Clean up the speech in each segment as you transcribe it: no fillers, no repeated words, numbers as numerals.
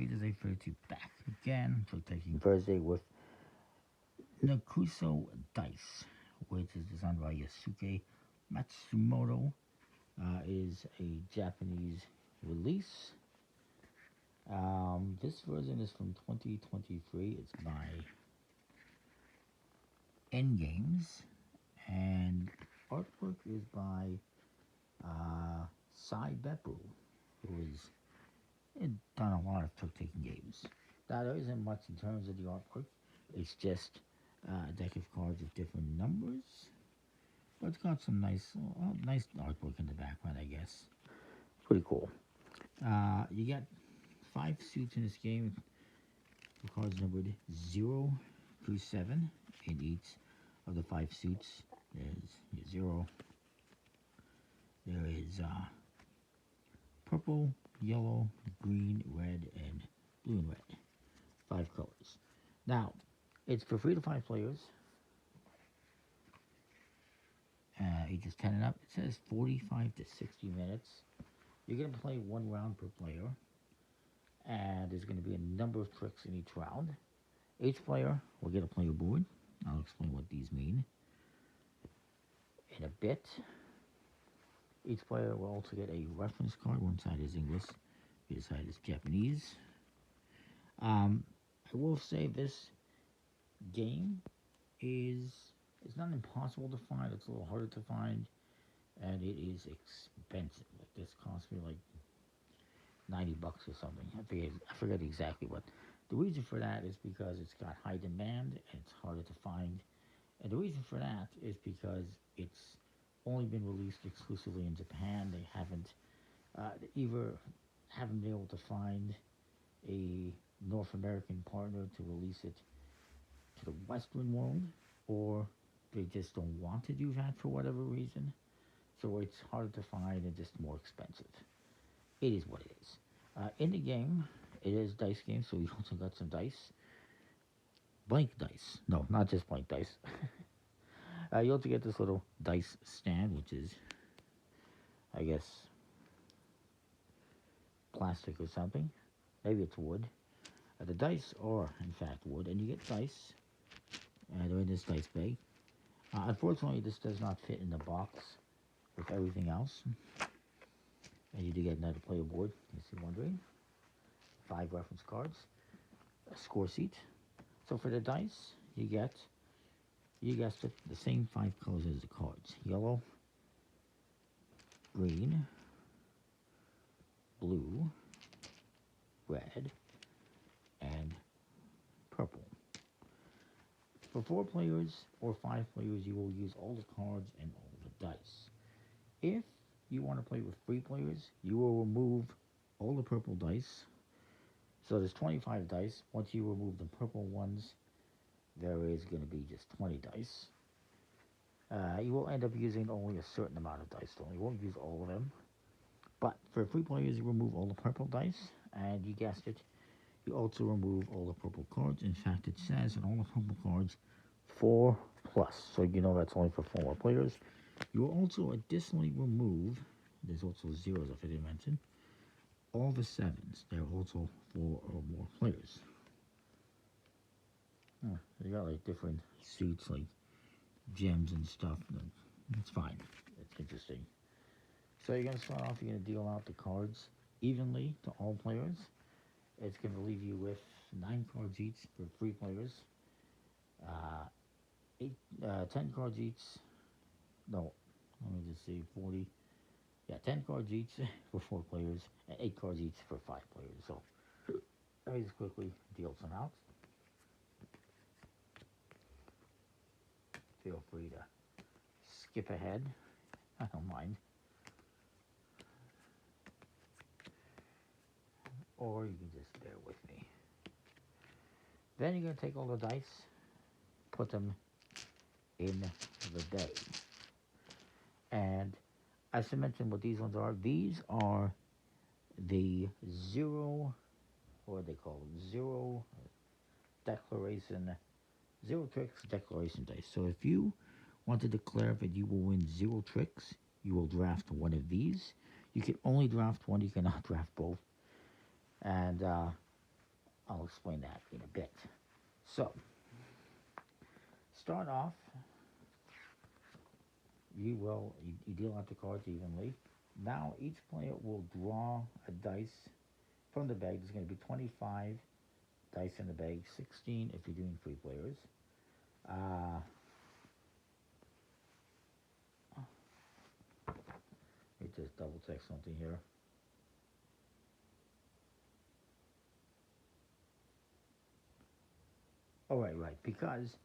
Happy Thursday for you back again for taking Thursday with Nokosu Dice, which is designed by Yasuke Matsumoto. Is a Japanese release. This version is from 2023. It's by Engames, and artwork is by Sai Beppu, who has done a lot of trick-taking games. Now, there isn't much in terms of the artwork. It's just a deck of cards with different numbers. But it's got some nice artwork in the background, I guess. Pretty cool. You get 5 suits in this game. The cards numbered 0 through 7 in each of the 5 suits. There's 0. There is purple, yellow, green, red, and blue and red. 5 colors. Now, it's for 3 to 5 players. Ages 10 and up. It says 45 to 60 minutes. You're going to play 1 round per player. And there's going to be a number of tricks in each round. Each player will get a player board. I'll explain what these mean in a bit. Each player will also get a reference card. One side is English, the other side is Japanese. I will say this game is not impossible to find. It's a little harder to find, and it is expensive. Like this cost me like $90 or something. I forget exactly what. The reason for that is because it's got high demand and it's harder to find. And the reason for that is because it's only been released exclusively in Japan. They haven't either haven't been able to find a North American partner to release it to the Western world, or they just don't want to do that for whatever reason. So it's harder to find and just more expensive. It is what it is. In the game, it is dice game, so we also got some dice. Blank dice. No, not just blank dice. You also get this little dice stand, which is, I guess, plastic or something. Maybe it's wood. The dice are, in fact, wood, and you get dice. They're in this dice bag. Unfortunately, this does not fit in the box with everything else. And you do get another player board, if you're wondering. 5 reference cards. A score sheet. So for the dice, you guessed it, the same 5 colors as the cards. Yellow, green, blue, red, and purple. For 4 players or 5 players, you will use all the cards and all the dice. If you want to play with 3 players, you will remove all the purple dice. So there's 25 dice. Once you remove the purple ones, there is going to be just 20 dice. You will end up using only a certain amount of dice, though. You won't use all of them. But for 3 players, you remove all the purple dice, and you guessed it, you also remove all the purple cards. In fact, it says on all the purple cards, 4+. So you know that's only for 4 more players. You will also additionally remove, there's also zeros if I didn't mention, all the 7s. There are also 4 or more players. They got like different suits, like gems and stuff. It's fine. It's interesting. So you're going to start off, you're going to deal out the cards evenly to all players. It's going to leave you with 9 cards each for 3 players. 10 cards each. No, let me just see, 40. Yeah, 10 cards each for 4 players, and 8 cards each for 5 players. So let me just quickly deal some out. Feel free to skip ahead. I don't mind. Or you can just bear with me. Then you're going to take all the dice, put them in the bag. And as I mentioned what these ones are the 0, what are they called? 0 declaration, 0 tricks declaration dice. So if you want to declare that you will win 0 tricks, you will draft one of these. You can only draft one, you cannot draft both. And I'll explain that in a bit. So, start off, you deal out the cards evenly. Now each player will draw a dice from the bag. There's going to be 25 dice in the bag, 16 if you're doing 3 players. Let me just double check something here. Oh, right, because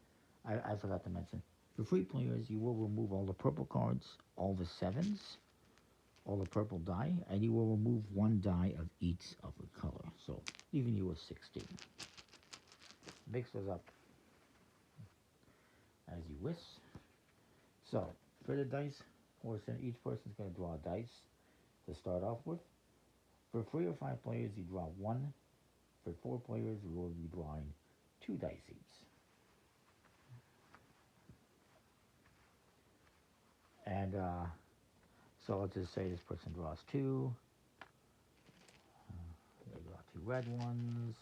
I forgot to mention, for 3 players, you will remove all the purple cards, all the 7s, all the purple die, and you will remove 1 die of each of the color. So, leaving you with 16. Mix those up as you wish. So, for the dice portion, each person's going to draw a dice to start off with. For 3 or 5 players, you draw 1. For 4 players, you will be drawing 2 dice each. And so let's just say this person draws 2. They draw 2 red ones.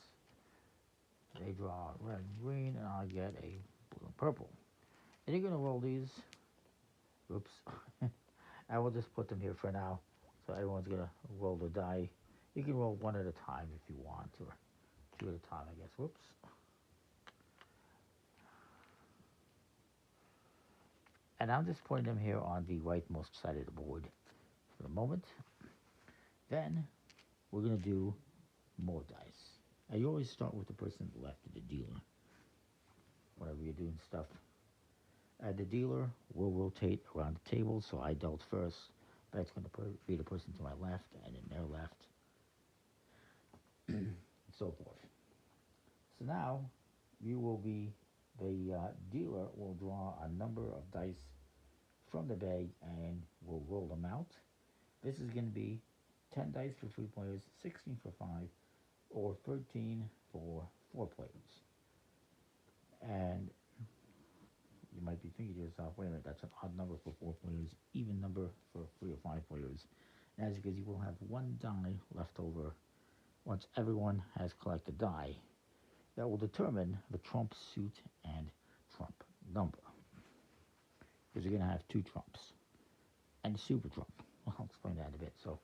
They draw red and green, and I'll get a blue and purple. And you're going to roll these. Oops. I will just put them here for now. So everyone's going to roll the die. You can roll 1 at a time if you want, or 2 at a time, I guess. Whoops. And I'm just putting them here on the rightmost side of the board for the moment. Then we're going to do more dice. And you always start with the person left of the dealer whenever you're doing stuff. The dealer will rotate around the table, so I dealt first. That's going to be the person to my left, and then their left, and so forth. So now, the dealer will draw a number of dice from the bag and will roll them out. This is going to be 10 dice for 3 players, 16 for 5, or 13 for 4 players. And you might be thinking to yourself, wait a minute, that's an odd number for 4 players, even number for 3 or 5 players. And that's because you will have 1 die left over once everyone has collected die. That will determine the trump suit and trump number. Because you're going to have 2 trumps and super trump. I'll explain that in a bit. So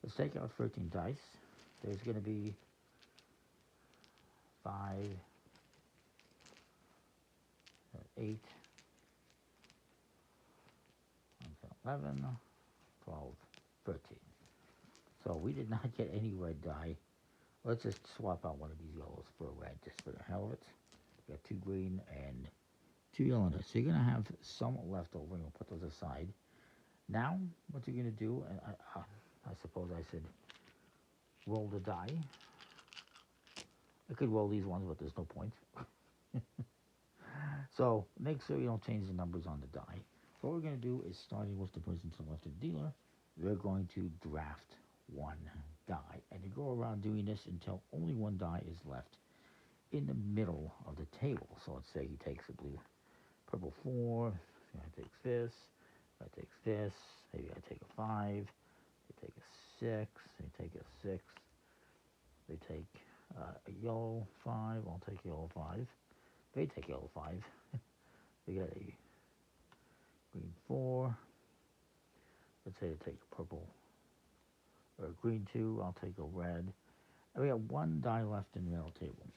let's take out 13 dice. There's going to be 5, 8, 11, 12, 13. So we did not get any red die. Let's just swap out one of these yellows for a red, just for the hell of it. We got 2 green and 2 yellow dice. So you're going to have some left over, and you'll put those aside. Now, what you're going to do, and I suppose I should roll the die. I could roll these ones, but there's no point. So make sure you don't change the numbers on the die. So what we're going to do is, starting with the person to the left of the dealer, we're going to draft 1 die. And you go around doing this until only 1 die is left in the middle of the table. So let's say he takes a blue, purple 4, I takes this, I takes this, maybe I take a 5, they take a 6, they take a 6, they take a yellow 5, I'll take yellow 5, they take yellow 5, they get a green 4, let's say they take a purple, or a green 2, I'll take a red, and we have 1 die left in the middle table.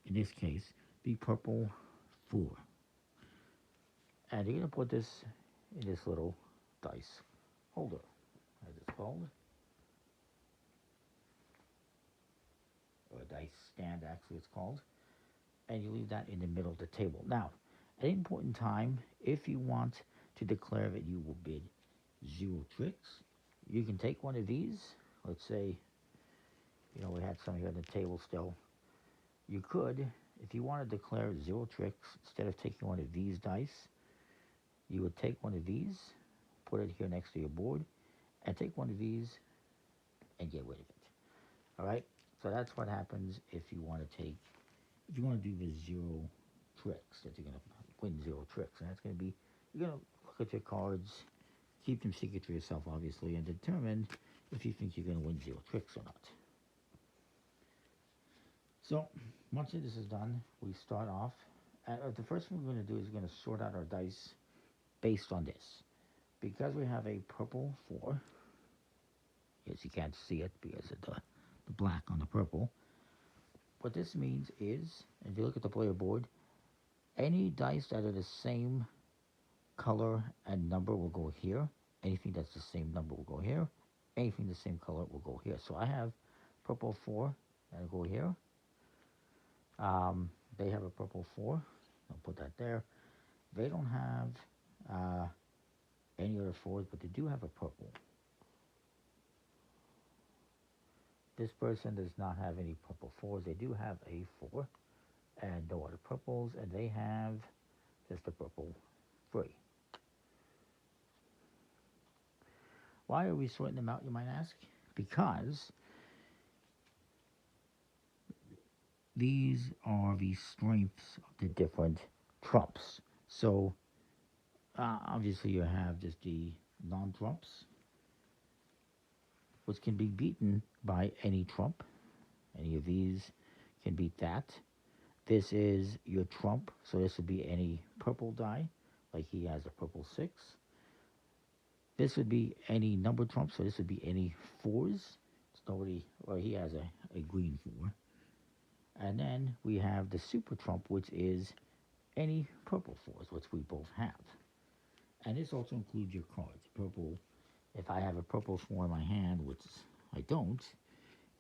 In this case, the purple 4. And you're going to put this in this little dice holder, as it's called. Or a dice stand, actually, it's called. And you leave that in the middle of the table. Now, at any point in time, if you want to declare that you will bid 0 tricks, you can take one of these. Let's say, we had some here on the table still. You could, if you want to declare 0 tricks, instead of taking one of these dice, you would take one of these, put it here next to your board, and take one of these and get rid of it. Alright? So that's what happens if you want to do the 0 tricks, that you're going to win 0 tricks. And that's going to be, you're going to look at your cards, keep them secret to yourself, obviously, and determine if you think you're going to win 0 tricks or not. So, Once this is done, we start off. The first thing we're going to do is we're going to sort out our dice based on this. Because we have a purple 4, yes, you can't see it because of the black on the purple. What this means is, if you look at the player board, any dice that are the same color and number will go here. Anything that's the same number will go here. Anything the same color will go here. So I have purple 4 that'll go here. They have a purple 4. I'll put that there. They don't have any other 4s, but they do have a purple. This person does not have any purple 4s. They do have a 4 and no other purples, and they have just a purple 3. Why are we sorting them out, you might ask? Because these are the strengths of the different trumps. So, obviously you have just the non-trumps, which can be beaten by any trump. Any of these can beat that. This is your trump, so this would be any purple die, like he has a purple 6. This would be any number trump, so this would be any 4s. It's nobody, well, he has a green 4. And then we have the super trump, which is any purple 4s, which we both have. And this also includes your cards. Purple, if I have a purple 4 in my hand, which I don't,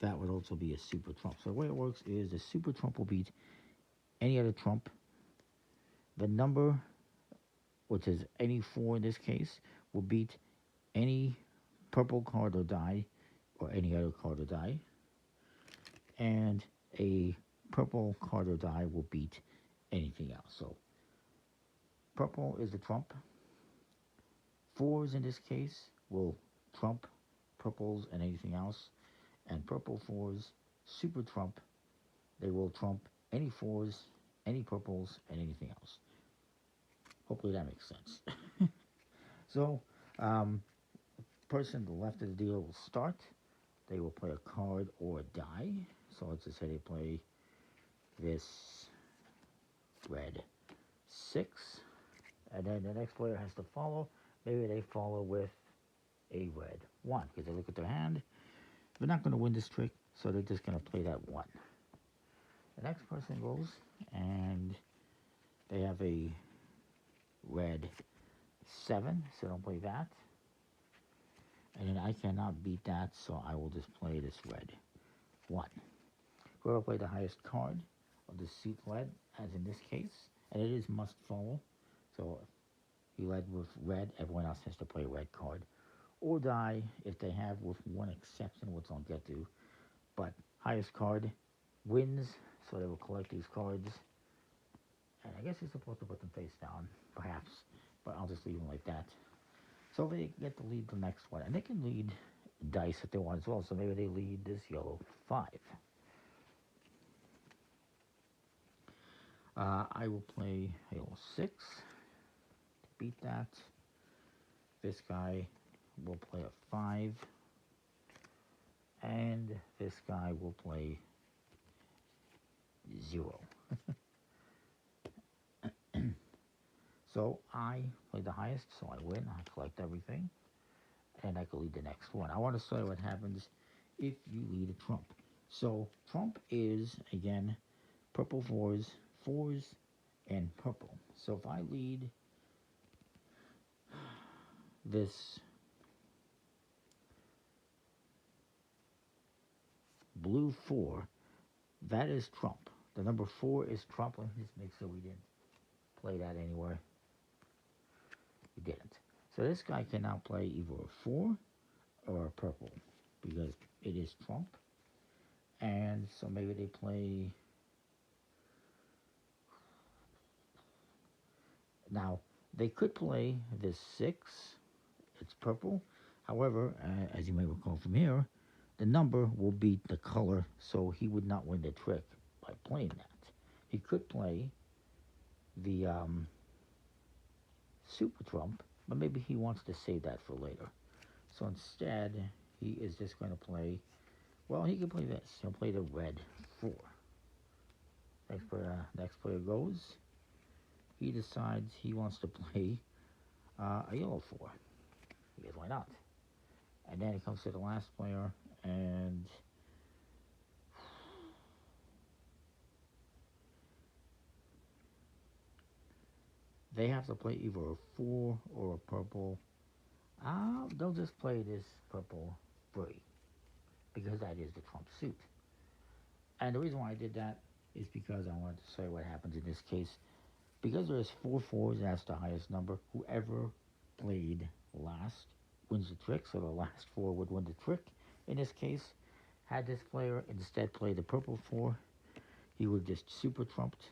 that would also be a super trump. So the way it works is the super trump will beat any other trump. The number, which is any 4 in this case, will beat any purple card or die, or any other card or die. And a purple card or die will beat anything else. So purple is the trump. 4s in this case will trump purples and anything else. And purple 4s, super trump, they will trump any 4s, any purples, and anything else. Hopefully that makes sense. So, person to the left of the dealer will start. They will play a card or a die. So let's just say they play this red 6. And then the next player has to follow. Maybe they follow with a red 1 because they look at their hand. They're not going to win this trick, so they're just going to play that 1. The next person goes, and they have a red 7, so don't play that. And then I cannot beat that, so I will just play this red 1. Whoever played the highest card of the seat led, as in this case, and it is must follow. So if you led with red, everyone else has to play a red card. Or die if they have, with one exception, which I'll get to. But highest card wins, so they will collect these cards. And I guess you're supposed to put them face down, perhaps, but I'll just leave them like that. So they get to lead the next one, and they can lead dice if they want as well. So maybe they lead this yellow 5. I will play yellow 6 to beat that. This guy will play a 5, and this guy will play 0. So I play the highest, so I win. I collect everything, and I can lead the next one. I want to show you what happens if you lead a trump. So trump is, again, purple 4s, 4s, and purple. So if I lead this blue 4, that is trump. The number 4 is trump. Let me just make sure we didn't play that anywhere. We didn't. So this guy can now play either a 4 or a purple because it is trump. And so maybe they play... Now, they could play this 6. It's purple. However, as you may recall from here, the number will beat the color, so he would not win the trick by playing that. He could play the super trump, but maybe he wants to save that for later. So instead, he is just going to play, well, he can play this. He'll play the red 4. Next player goes. He decides he wants to play a yellow 4. Because why not? And then it comes to the last player, and they have to play either a 4 or a purple. They'll just play this purple 3 because that is the trump suit. And the reason why I did that is because I wanted to say what happens in this case. Because there's 4 4s, that's the highest number. Whoever played last wins the trick, so the last 4 would win the trick. In this case, had this player instead played the purple 4, he would just super trumped.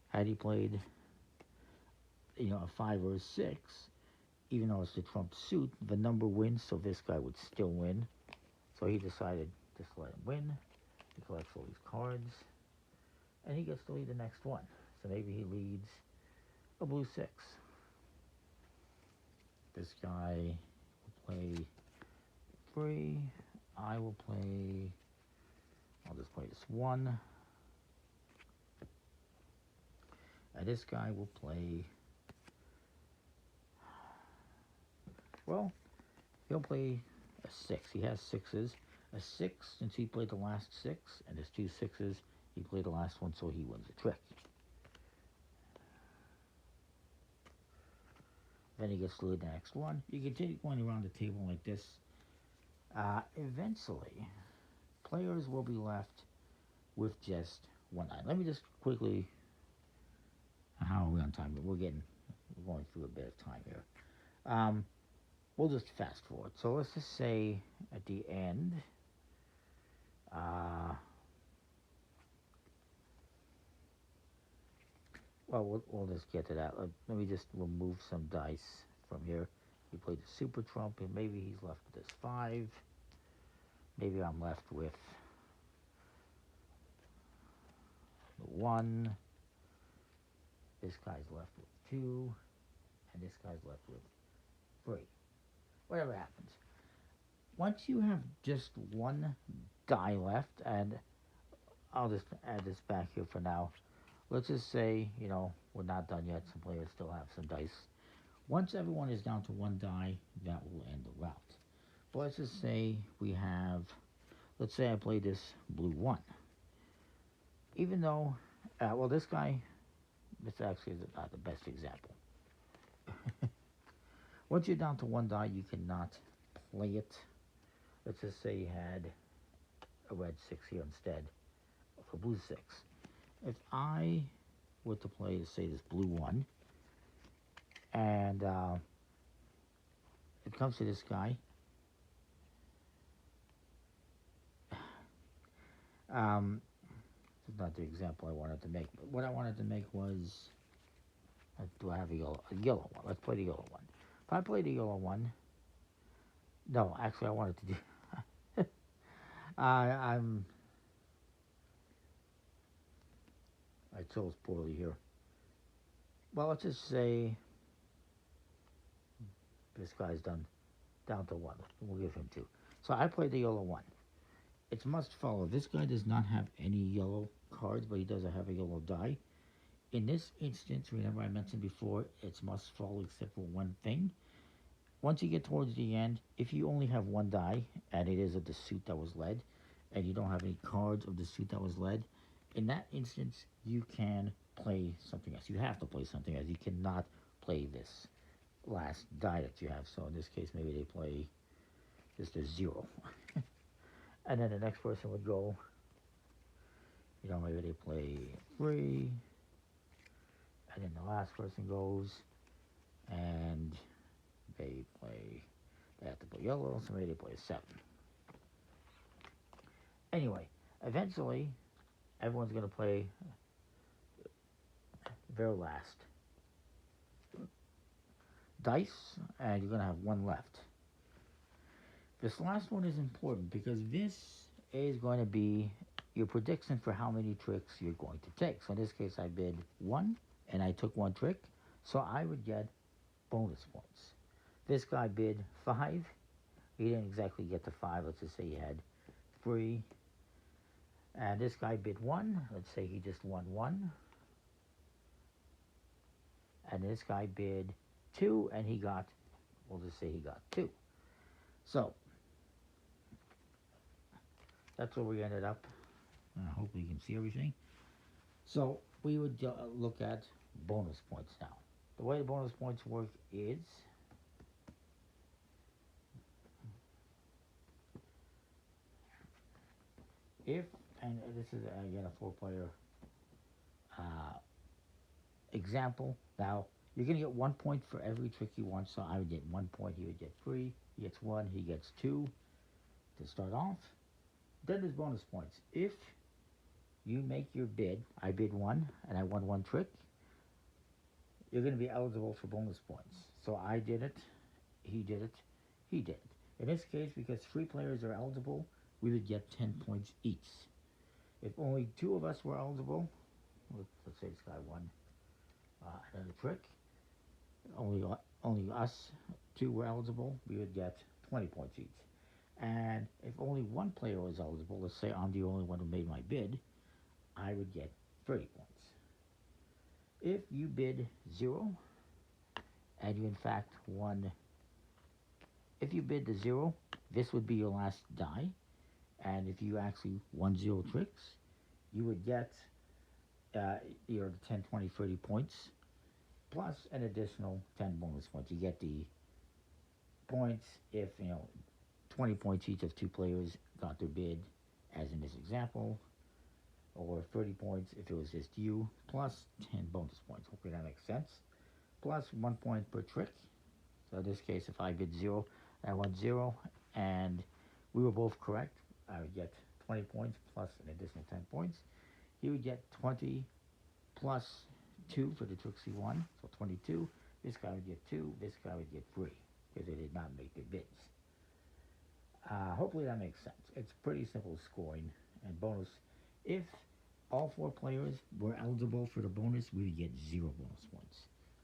Had he played, a 5 or a 6, even though it's the trump suit, the number wins, so this guy would still win. So he decided just let him win. He collects all these cards, and he gets to lead the next one. So maybe he leads a blue 6. This guy will play 3. I'll just play this 1. And this guy will play, well, he'll play a 6. He has 6s. A 6, since he played the last 6, and there's 2 6s, he played the last one, so he wins the trick. Then he gets to lead the next one. You continue going around the table like this. Eventually, players will be left with just 1 eye. Let me just quickly, how are we on time? We're going through a bit of time here. We'll just fast forward. So let's just say at the end, well, we'll just get to that. Let me just remove some dice from here. He played the super trump, and maybe he's left with this 5. Maybe I'm left with the 1. This guy's left with 2. And this guy's left with 3. Whatever happens. Once you have just 1 die left, and I'll just add this back here for now. Let's just say, we're not done yet. Some players still have some dice. Once everyone is down to 1 die, that will end the route. But let's just say let's say I play this blue 1. Even though, this actually is not the best example. Once you're down to 1 die, you cannot play it. Let's just say you had a red 6 here instead of a blue 6. If I were to play, say, this blue 1, and it comes to this guy, this is not the example I wanted to make, but what I wanted to make was, do I have a yellow one? Let's play the yellow one. If I play the yellow one, no, actually I wanted to do, I chose poorly here. Well, let's just say this guy's down to 1. We'll give him 2. So I played the yellow 1. It's must follow. This guy does not have any yellow cards, but he does have a yellow die. In this instance, remember I mentioned before, it's must follow except for one thing. Once you get towards the end, if you only have 1 die, and it is of the suit that was led, and you don't have any cards of the suit that was led, in that instance, you can play something else. You have to play something else. You cannot play this last die that you have. So in this case, maybe they play just a 0. And then the next person would go, maybe they play 3. And then the last person goes, and they have to play yellow, so maybe they play a 7. Anyway, eventually, everyone's going to play their last dice, and you're going to have 1 left. This last one is important because this is going to be your prediction for how many tricks you're going to take. So in this case, I bid 1, and I took 1 trick, so I would get bonus points. This guy bid 5. He didn't exactly get to 5. Let's just say he had 3. And this guy bid 1. Let's say he just won 1. And this guy bid 2, and he got, we'll just say he got 2. So that's where we ended up. Hopefully you can see everything. So we would look at bonus points now. The way the bonus points work is if, and this is again a 4-player example. Now you're going to get 1 point for every trick you want. So I would get 1 point, he would get 3, he gets 1, he gets 2 to start off. Then there's bonus points. If you make your bid, I bid 1 and I won 1 trick, you're going to be eligible for bonus points. So I did it, he did it, he did it. In this case, because 3 players are eligible, we would get 10 points each. If only 2 of us were eligible, let's say this guy won another trick, only us 2 were eligible, we would get 20 points each. And if only 1 player was eligible, let's say I'm the only one who made my bid, I would get 30 points. If you bid 0, and you in fact won, if you bid the 0, this would be your last die. And if you actually won 0 tricks, you would get your 10, 20, 30 points, plus an additional 10 bonus points. You get the points if, 20 points each of 2 players got their bid, as in this example, or 30 points if it was just you, plus 10 bonus points. Hopefully that makes sense. Plus 1 point per trick. So in this case, if I bid 0, I won 0, and we were both correct, I would get 20 points plus an additional 10 points. He would get 20 plus 2 for the tricks he won, so 22. This guy would get 2, this guy would get 3, because they did not make their bids. Hopefully that makes sense. It's pretty simple scoring and bonus. If all 4 players were eligible for the bonus, we would get 0 bonus points.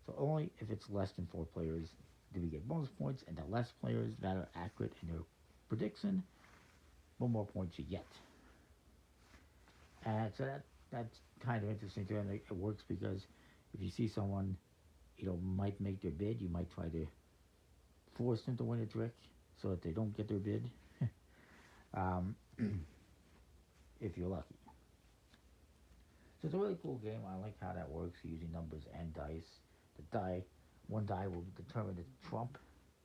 So only if it's less than 4 players do we get bonus points, and the less players that are accurate in their prediction, the more points you get. And so that's kind of interesting too, and it works because if you see someone, might make their bid, you might try to force them to win a trick so that they don't get their bid, if you're lucky. So it's a really cool game. I like how that works, using numbers and dice. One die will determine the trump,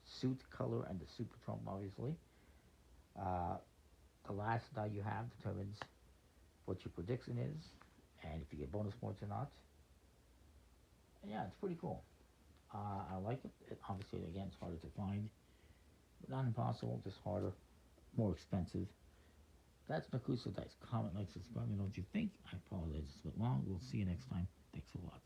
suit, color, and the super trump, obviously. The last die you have determines what your prediction is, and if you get bonus points or not. And yeah, it's pretty cool. I like it. Obviously, again, it's harder to find, but not impossible, just harder, more expensive. That's Nokosu Dice. Comment, like, subscribe, let me know what you think. I apologize, it's a bit long. We'll see you next time. Thanks a lot.